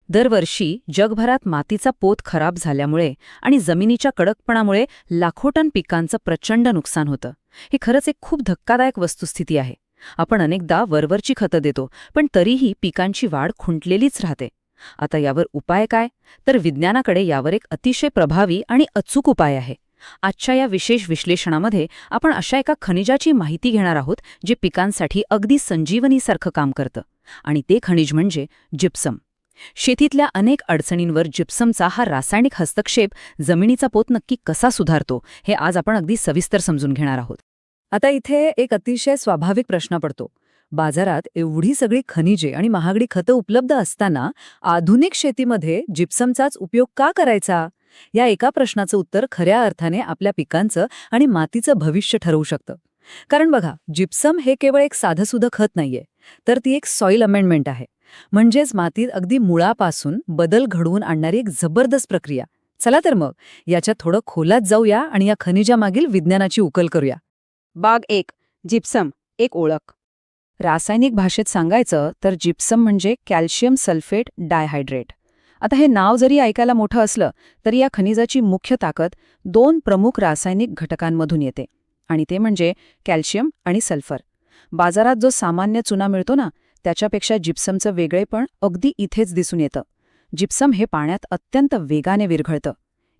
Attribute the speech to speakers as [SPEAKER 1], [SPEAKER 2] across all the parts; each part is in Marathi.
[SPEAKER 1] दरवर्षी जगभरात मातीचा पोत खराब झाल्यामुळे आणि जमिनीच्या कडकपणामुळे लाखो टन पिकांचं प्रचंड नुकसान होतं. ही खरंच एक खूप धक्कादायक वस्तुस्थिती आहे. आपण अनेकदा वरवरची खतं देतो, पण तरीही पिकांची वाढ खुंटलेलीच राहते. आता यावर उपाय काय? तर विज्ञानाकडे यावर एक अतिशय प्रभावी आणि अचूक उपाय आहे. आजच्या या विशेष विश्लेषणामध्ये आपण अशा एका खनिजाची माहिती घेणार आहोत जे पिकांसाठी अगदी संजीवनीसारखं काम करतं. आणि ते खनिज म्हणजे जिप्सम. शेतीतल्या अनेक अडचणींवर जिप्समचा हा रासायनिक हस्तक्षेप जमिनीचा पोत नक्की कसा सुधारतो हे आज आपण अगदी सविस्तर समजून घेणार आहोत.
[SPEAKER 2] आता इथे एक अतिशय स्वाभाविक प्रश्न पडतो. बाजारात एवढी सगळी खनिजे आणि महागडी खतं उपलब्ध असताना आधुनिक शेतीमध्ये जिप्समचाच उपयोग का करायचा? या एका प्रश्नाचं उत्तर खऱ्या अर्थाने आपल्या पिकांचं आणि मातीचं भविष्य ठरवू शकतं. कारण बघा, जिप्सम हे केवळ एक साधंसुधं खत नाहीये, तर ती एक सॉइल अमेंडमेंट आहे. म्हणजेच मातीत अगदी मुळापासून बदल घडवून आणणारी एक जबरदस्त प्रक्रिया. चला तर मग याच्यात थोडं खोलात जाऊया आणि या खनिजामागील विज्ञानाची उकल करूया.
[SPEAKER 1] भाग 1. जिप्सम, एक ओळख. रासायनिक भाषेत सांगायचं तर जिप्सम म्हणजे कॅल्शियम सल्फेट डायहायड्रेट. आता हे नाव जरी ऐकायला मोठं असलं तरी या खनिजाची मुख्य ताकद 2 प्रमुख रासायनिक घटकांमधून येते, आणि ते म्हणजे कॅल्शियम आणि सल्फर. बाजारात जो सामान्य चुना मिळतो ना, त्याच्यापेक्षा जिप्समचं वेगळेपण अगदी इथेच दिसून येतं. जिप्सम हे पाण्यात अत्यंत वेगाने विरघळतं.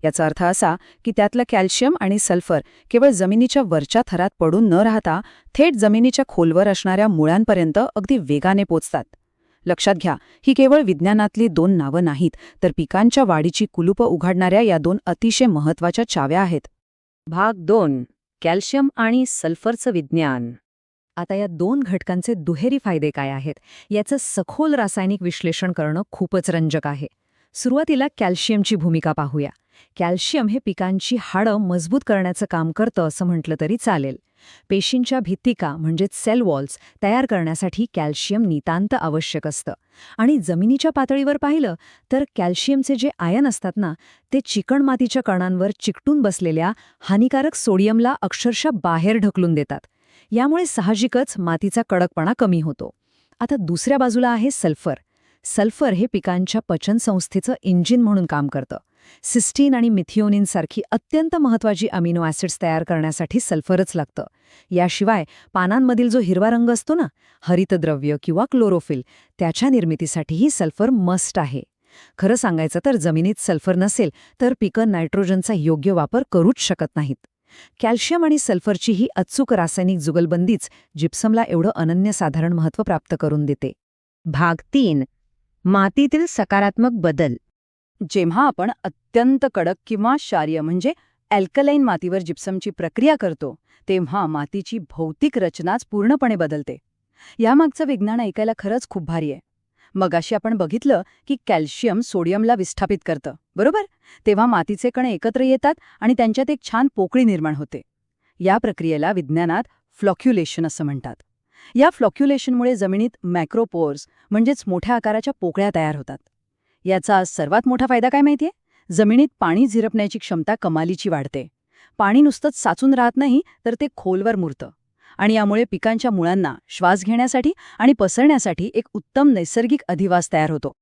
[SPEAKER 1] याचा अर्थ असा की त्यातलं कॅल्शियम आणि सल्फर केवळ जमिनीच्या वरच्या थरात पडून न राहता थेट जमिनीच्या खोलवर असणाऱ्या मुळांपर्यंत अगदी वेगाने पोचतात. लक्षात घ्या, ही केवळ विज्ञानातली 2 नावं नाहीत, तर पिकांच्या वाढीची कुलूपं उघडणाऱ्या या 2 अतिशय महत्त्वाच्या चाव्या आहेत.
[SPEAKER 2] भाग 2. कॅल्शियम आणि सल्फरचं विज्ञान. आता या 2 घटकांचे दुहेरी फायदे काय आहेत याचं सखोल रासायनिक विश्लेषण करणं खूपच रंजक आहे. सुरुवातीला कॅल्शियमची भूमिका पाहूया. कॅल्शियम हे पिकांची हाडं मजबूत करण्याचं काम करतं असं म्हटलं तरी चालेल. पेशींच्या भित्तिका म्हणजेच सेल वॉल्स तयार करण्यासाठी कॅल्शियम नितांत आवश्यक असतं. आणि जमिनीच्या पातळीवर पाहिलं तर कॅल्शियमचे जे आयन असतात ना, ते चिकण मातीच्या कणांवर चिकटून बसलेल्या हानिकारक सोडियमला अक्षरशः बाहेर ढकलून देतात. यामुळे साहजिकच मातीचा कडकपणा कमी होतो. आता दुसऱ्या बाजूला आहे सल्फर. सल्फर हे पिकांच्या पचनसंस्थेचं इंजिन म्हणून काम करतं. सिस्टीन आणि मिथिओनिन सारखी अत्यंत महत्त्वाची अमिनो ॲसिड्स तयार करण्यासाठी सल्फरच लागतं. याशिवाय पानांमधील जो हिरवा रंग असतो ना, हरितद्रव्य किंवा क्लोरोफिल, त्याच्या निर्मितीसाठीही सल्फर मस्ट आहे. खरं सांगायचं तर जमिनीत सल्फर नसेल तर पिकं नायट्रोजनचा योग्य वापर करूच शकत नाहीत. कॅल्शियम आणि सल्फरची ही अचूक रासायनिक जुगलबंदीच जिप्समला एवढं अनन्यसाधारण महत्त्व प्राप्त करून देते.
[SPEAKER 1] भाग 3. मातीतील सकारात्मक बदल. जेव्हा आपण अत्यंत कडक किंवा क्षारीय म्हणजे अल्कलाईन मातीवर जिप्समची प्रक्रिया करतो, तेव्हा मातीची भौतिक रचनाच पूर्णपणे बदलते. यामागचं विज्ञान ऐकायला खरंच खूप भारी आहे. मगाशी आपण बघितलं की कॅल्शियम सोडियमला विस्थापित करतं, बरोबर? तेव्हा मातीचे कण एकत्र येतात आणि त्यांच्यात एक छान पोकळी निर्माण होते. या प्रक्रियेला विज्ञानात फ्लॉक्युलेशन असं म्हणतात. या फ्लॉक्युलेशनमुळे जमिनीत मॅक्रोपोर्स म्हणजेच मोठ्या आकाराच्या पोकळ्या तयार होतात. याचा सर्वात मोठा फायदा काय माहितीये? जमिनीत पाणी झिरपण्याची क्षमता कमालीची वाढते. पाणी नुसतंच साचून राहत नाही, तर ते खोलवर मुरतं. आणि यामुळे पिकांच्या मुळांना श्वास घेण्यासाठी आणि पसरण्यासाठी एक उत्तम नैसर्गिक अधिवास तयार होतो.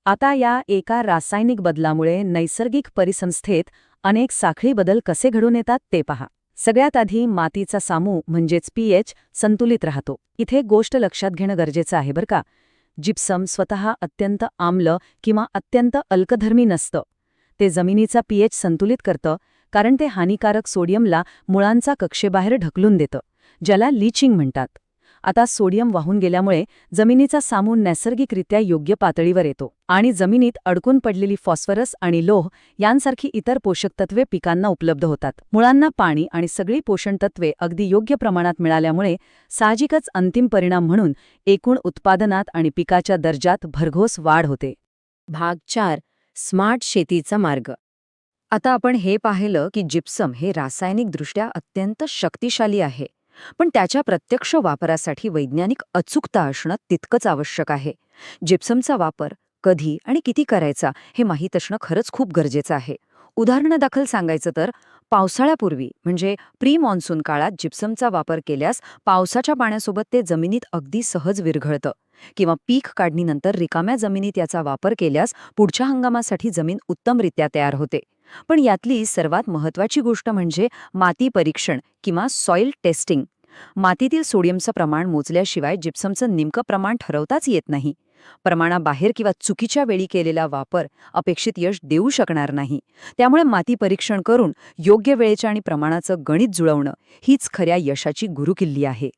[SPEAKER 1] आता या एका रासायनिक बदलामुळे नैसर्गिक परिसंस्थेत अनेक साखळी बदल कसे घडून येतात ते पहा. सगळ्यात आधी मातीचा सामू म्हणजेच पीएच संतुलित राहतो. इथे गोष्ट लक्षात घेणं गरजेचं आहे बरं का. जिप्सम स्वतः अत्यंत आम्ल किंवा अत्यंत अल्कधर्मी नसतं. ते जमिनीचा पीएच संतुलित करतं, कारण ते हानिकारक सोडियमला मुळांचा कक्षेबाहेर ढकलून देतं, ज्याला लीचिंग म्हणतात. आता सोडियम वाहून गेल्यामुळे जमिनीचा सामू नैसर्गिकरित्या योग्य पातळीवर येतो आणि जमिनीत अडकून पडलेली फॉस्फरस आणि लोह यांसारखी इतर पोषक तत्वे पिकांना उपलब्ध होतात. मुळांना पाणी आणि सगळी पोषण तत्वे अगदी योग्य प्रमाणात मिळाल्यामुळे साहजिकच अंतिम परिणाम म्हणून एकूण उत्पादनात आणि पिकाच्या दर्जात भरघोस वाढ होते.
[SPEAKER 2] भाग 4. स्मार्ट शेतीचा मार्ग. आता आपण हे पाहिलं की जिप्सम हे रासायनिकदृष्ट्या अत्यंत शक्तिशाली आहे, पण त्याच्या प्रत्यक्ष वापरासाठी वैज्ञानिक अचूकता असणं तितकंच आवश्यक आहे. जिप्समचा वापर कधी आणि किती करायचा हे माहीत असणं खरंच खूप गरजेचं आहे. उदाहरणादाखल सांगायचं तर पावसाळ्यापूर्वी म्हणजे प्री मॉन्सून काळात जिप्समचा वापर केल्यास पावसाच्या पाण्यासोबत ते जमिनीत अगदी सहज विरघळतं. किंवा पीक काढणीनंतर रिकाम्या जमिनीत याचा वापर केल्यास पुढच्या हंगामासाठी जमीन उत्तमरित्या तयार होते. पण यातली सर्वात महत्त्वाची गोष्ट म्हणजे माती परीक्षण किंवा सॉइल टेस्टिंग. मातीतील सोडियमचं प्रमाण मोजल्याशिवाय जिप्समचं नेमकं प्रमाण ठरवताच येत नाही. प्रमाणाबाहेर किंवा चुकीच्या वेळी केलेला वापर अपेक्षित यश देऊ शकणार नाही. त्यामुळे माती परीक्षण करून योग्य वेळेच्या आणि प्रमाणाचं गणित जुळवणं हीच खऱ्या यशाची गुरुकिल्ली आहे.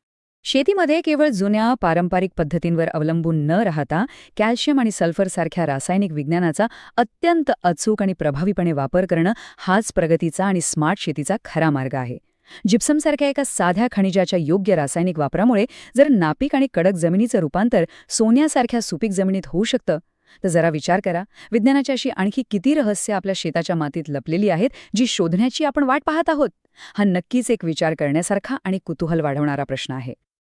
[SPEAKER 2] शेतीमध्ये केवळ जुन्या पारंपरिक पद्धतींवर अवलंबून न राहता कॅल्शियम आणि सल्फर सारख्या रासायनिक विज्ञानाचा अत्यंत अचूक आणि प्रभावीपणे वापर करणं हाच प्रगतीचा आणि स्मार्ट शेतीचा खरा मार्ग आहे. जिप्समसारख्या एका साध्या खनिजाच्या योग्य रासायनिक वापरामुळे जर नापीक आणि कडक जमिनीचं रूपांतर सोन्यासारख्या सुपीक जमिनीत होऊ शकतं, तर जरा विचार करा, विज्ञानाची अशी आणखी किती रहस्य आपल्या शेताच्या मातीत लपलेली आहेत, जी शोधण्याची आपण वाट पाहत आहोत. हा नक्कीच एक विचार करण्यासारखा आणि कुतूहल वाढवणारा प्रश्न आहे.